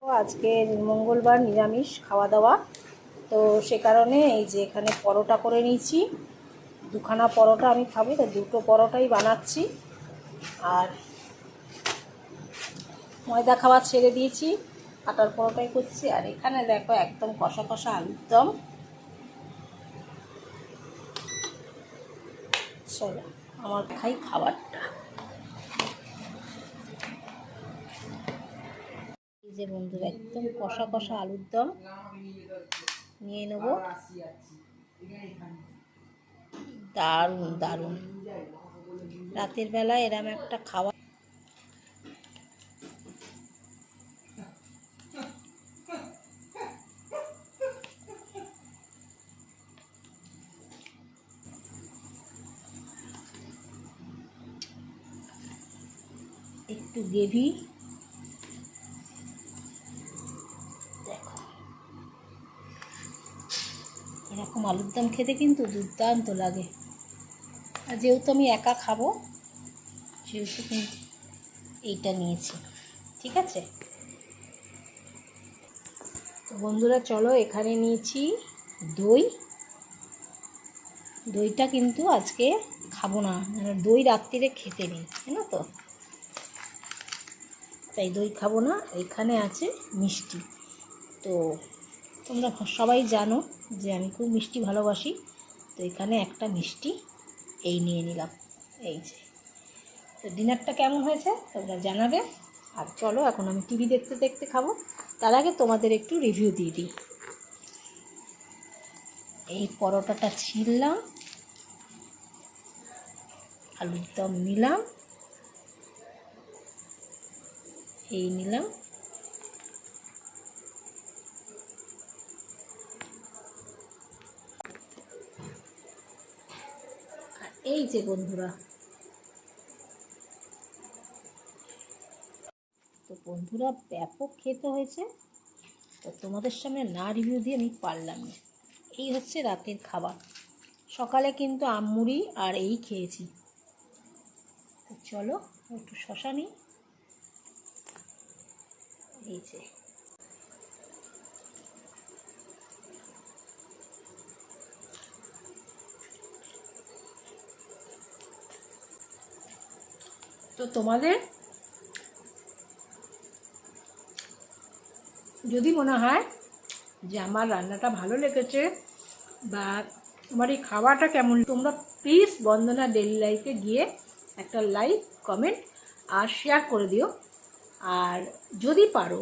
আজকে মঙ্গলবার নিরামিষ খাওয়া দাওয়া, তো সে কারণে এই যে এখানে পরোটা করে নিয়েছি। দুখানা পরোটা আমি খাবো, তো দুটো পরোটাই বানাচ্ছি। আর ময়দা খাওয়া ছেড়ে দিয়েছি, আটার পরোটাই করছি। আর এখানে দেখো একদম কষা কষা আলুর দম। চলো আমার খাই খাবারটা। এই যে বন্ধুরা, একদম কষা কষা আলুর দম নিয়ে নেব। দারুণ দারুণ, রাতের বেলা এরম একটা খাওয়া। একটু গ্রেভি, দেখো এরকম আলুর দম খেতে কিন্তু দুর্দান্ত লাগে। আর যেহেতু আমি একা খাবো সেহেতু কিন্তু এইটা নিয়েছি, ঠিক আছে। তো বন্ধুরা চলো, এখানে নিয়েছি দই। দইটা কিন্তু আজকে খাবো না, দই রাত্রিরে খেতে নেই, জানো তো, তাই দই খাবো না। এখানে আছে মিষ্টি। তো তোমরা সবাই জানো যে আমি খুব মিষ্টি ভালোবাসি, তো এখানে একটা মিষ্টি এই নিয়ে নিলাম। এই যে, তো ডিনারটা কেমন হয়েছে তোমরা জানাবে। আর চলো এখন আমি টিভি দেখতে দেখতে খাবো। তার আগে তোমাদের একটু রিভিউ দিয়ে দিই। এই পরোটাটা ছিললাম, আলুর দম নিলাম, এই নিলাম। আর এই যে বন্ধুরা, তো বন্ধুরা ব্যাপক খেতে হয়েছে, তো তোমাদের সামনে না রিভিউ দিয়ে আমি পারলাম না। এই হচ্ছে রাতের খাবার। সকালে কিন্তু আমমুড়ি আর এই খেয়েছি। তো চলো একটু শশা নিই। এই যে, তো তোমাদের যদি মনে হয় যে আমার রান্নাটা ভালো লেগেছে বা আমার এই খাওয়াটা কেমন, তোমরা প্লিজ বন্দনা ডেইলি লাইফে গিয়ে একটা লাইক, কমেন্ট আর শেয়ার করে দিও। আর যদি পারো